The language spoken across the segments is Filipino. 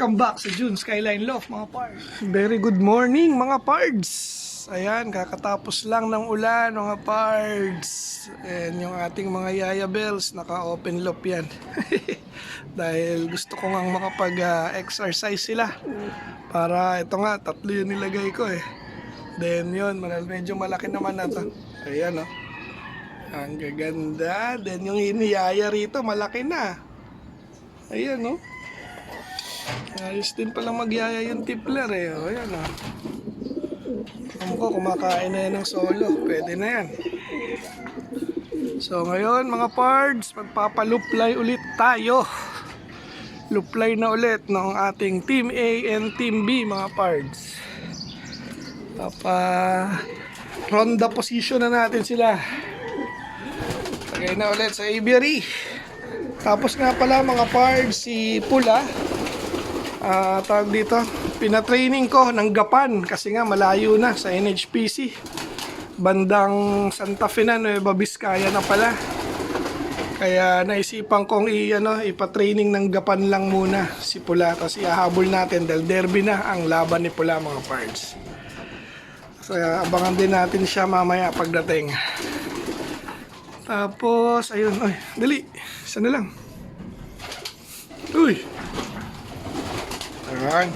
Welcome back sa June Skyline Loft mga pards. Very good morning mga pards. Ayan, kakatapos lang ng ulan mga pards. And yung ating mga Yaya Bells, naka-open loop yan. Dahil gusto ko ngang makapag-exercise sila. Para ito nga, 3 yung nilagay ko eh. Then yun, medyo malaki naman na to. Ayan oh. Ang gaganda. Then yung iniyaya rito, malaki na. Ayan oh. Ayos din palang magyaya yung tipler eh. O yan o. Alam ko kumakain na yan ng solo. Pwede na yan. So ngayon mga pards, magpapaluplay ulit tayo. Luplay na ulit ng ating Team A and Team B mga pards. Ronda position na natin sila. Tagay na ulit sa aviary. Tapos nga pala mga pards, si Pula, tawag dito, pinatraining ko ng Gapan kasi nga malayo na sa NHPC. Bandang Santa Fe na, Nueva Vizcaya na pala. Kaya naisipan kong ipatraining ng Gapan lang muna si Pula kasi hahabol natin dahil derby na ang laban ni Pula mga pards. So abangan din natin siya mamaya pagdating. Tapos ayun, oy, dali, isa na lang. Uy. Ayan.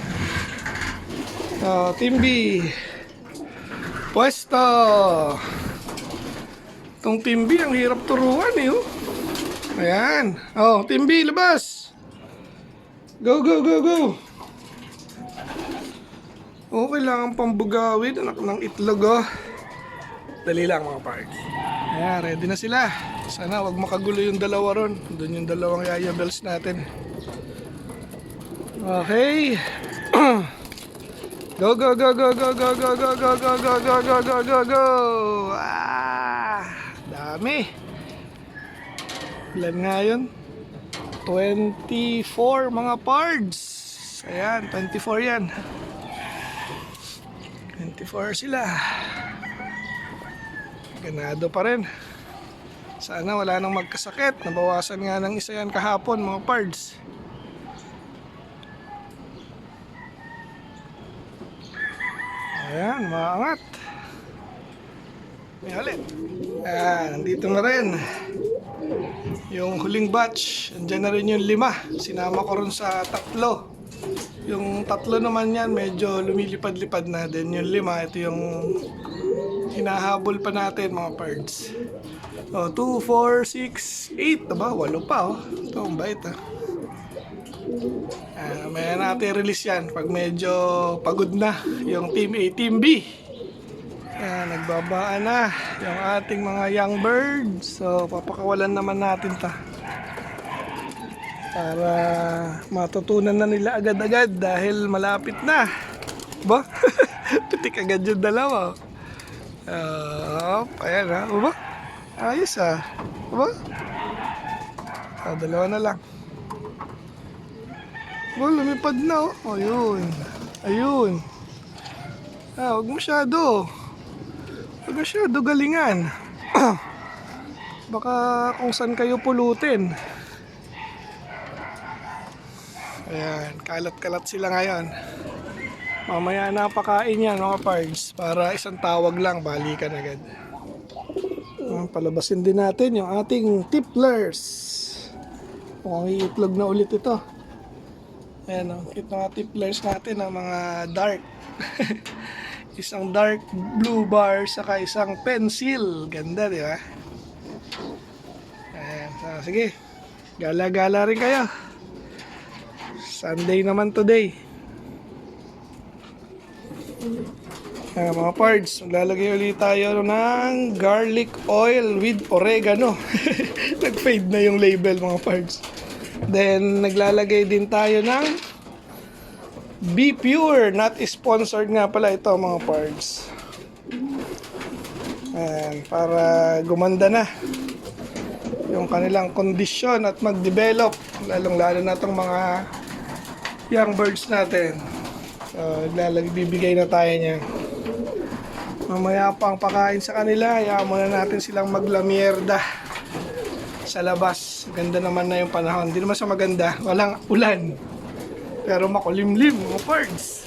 Team B. Pwesto. Itong Team B ang hirap turuan eh. Oh. Ayan. Team B, labas. Go, go, go, go. Kailangan pambugawin. Anak ng itlog oh. Dali lang mga pards. Ayan, ready na sila. Sana wag makagulo yung dalawa ron. Doon yung dalawang Yaya Bells natin. Okay. Go go go go go go go go go go go go go go go go. Dami. Ilan nga yun? 24 mga pards. Ayan, 24 yan. 24 sila. Ganado pa rin. Sana wala nang magkasakit. Nabawasan nga ng isa yan kahapon mga pards. Ayan, maangat. May halit. Nandito na rin yung huling batch. Andiyan na rin yung 5. Sinama ko rin sa 3. Yung 3 naman yan medyo lumilipad-lipad na. Then yung 5, ito yung hinahabol pa natin mga pards. 2, 4, 6, 8. Aba, 8 pa oh. Ito ang bait ah. May natin release yan pag medyo pagod na yung Team A, Team B. Nagbabaan na yung ating mga young birds. So papakawalan naman natin ta para matutunan na nila agad-agad dahil malapit na. Ba? Pitik agad yung dalawa. Ayan ha. Ba? Ayos ah. Ba? Dalawa na lang. Lumipad na oh. Ayun. Ayun. Huwag masyado. Huwag masyado galingan. Baka kung saan kayo pulutin. Ayan. Kalat-kalat sila ngayon. Mamaya napakain yan mga pards. Para isang tawag lang, balikan agad. Palabasin din natin yung ating tipplers. Mukhang iitlog na ulit ito. Ayan o, ito mga tipplers natin ang mga dark. Isang dark blue bar saka isang pencil. Ganda di ba? Ayan, sige. Gala-gala rin kayo. Sunday naman today. Mga pards, maglalagay ulit tayo ng garlic oil with oregano. Nag-fade na yung label mga pards. Then naglalagay din tayo ng Be Pure, not sponsored nga pala ito mga pards. Ayan, para gumanda na yung kanilang kondisyon at mag-develop, lalong-lalo na itong mga young birds natin. So bibigay na tayo niya. Mamaya pang pakain sa kanila, hayaan muna natin silang maglamierda sa labas. Ganda naman na yung panahon. Hindi naman sa maganda, walang ulan. pero makulimlim mga pards.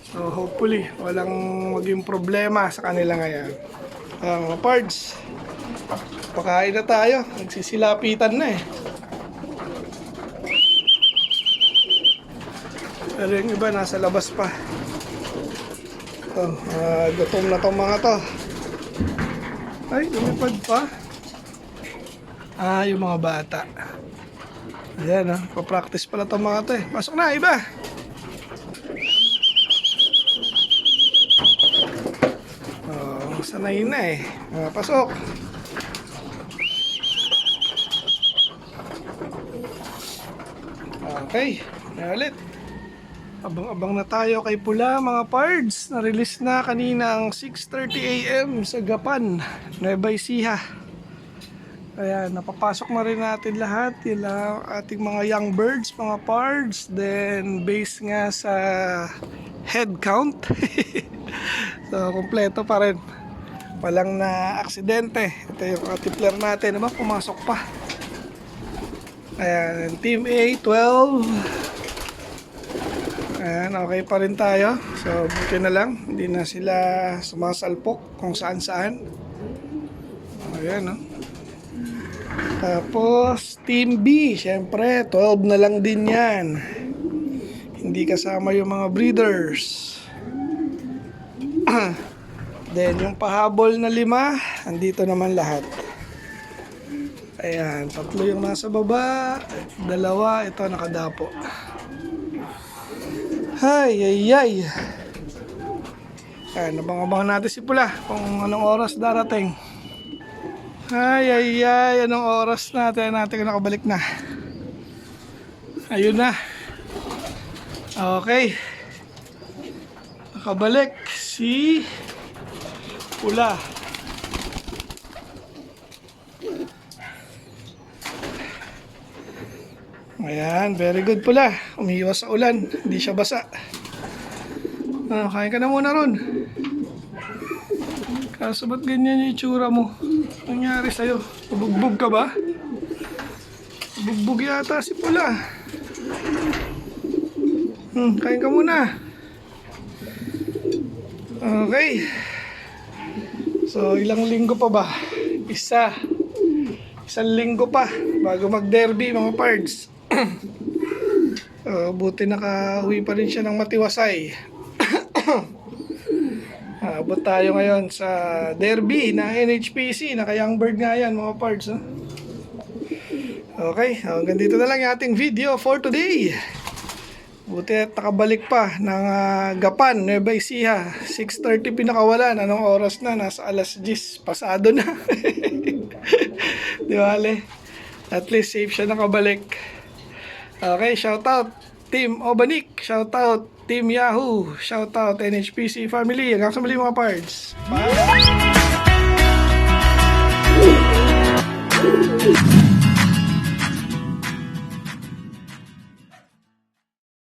So hopefully walang maging problema sa kanila ngayon. Mga pards, pakain na tayo, nagsisilapitan na eh. Pero yung iba nasa labas pa. Gutom na tong mga to. Ay, lumipad pa. Yung mga bata. Ayan, pa-practice pala itong mga to eh. Pasok na, iba! Sanay na eh. Pasok! Okay, ulit. Abang-abang na tayo kay Pula mga pards. Na-release na kanina ang 6:30 AM sa Gapan, Nueva Ecija. Ayan, napapasok na rin natin lahat. Yung ating mga young birds, mga pards. Then, base nga sa head count. So, kompleto pa rin. Walang na aksidente. Ito yung ating player natin. Diba? Pumasok pa. Ayan, Team A, 12. Ayan, okay pa rin tayo. So, buti na lang. Hindi na sila sumasalpok kung saan-saan. Ayan, no? Tapos, Team B, syempre, 12 na lang din yan. Hindi kasama yung mga breeders. Then, yung pahabol na 5, andito naman lahat. Ayan, 3 yung nasa baba, 2, ito nakadapo. Ay, ay, ay. Ayan, abang-abang natin si Pula kung anong oras darating. Ay, ay, ay, anong oras natin kung nakabalik na. Ayun na. Okay. Nakabalik si Pula. Ayan, very good Pula. Umiiwas sa ulan, hindi siya basa. Kain ka na muna ron. Kaso ba't ganyan yung itsura mo? Anong nangyari sa'yo? Bugbog ka ba? Bugbog yata si Pula. Kain ka muna. Okay. So, ilang linggo pa ba? Isang linggo pa bago mag-derby mga pards. Buti nakauwi pa rin siya ng matiwasay. Abot tayo ngayon sa derby na NHPC. Naka-young bird nga yan mga pards. Okay, hanggang dito na lang yung ating video for today. Buti at nakabalik pa ng Gapan, Nueva Ecija. 6:30 pinakawalan. Anong oras na? Nasa alas 10. Pasado na. Di bale? At least safe siya nakabalik. Okay, shoutout Team Obanik. Shoutout Team Yahoo. Shoutout NHPC family. Hanggang sa muli mga pards. Bye!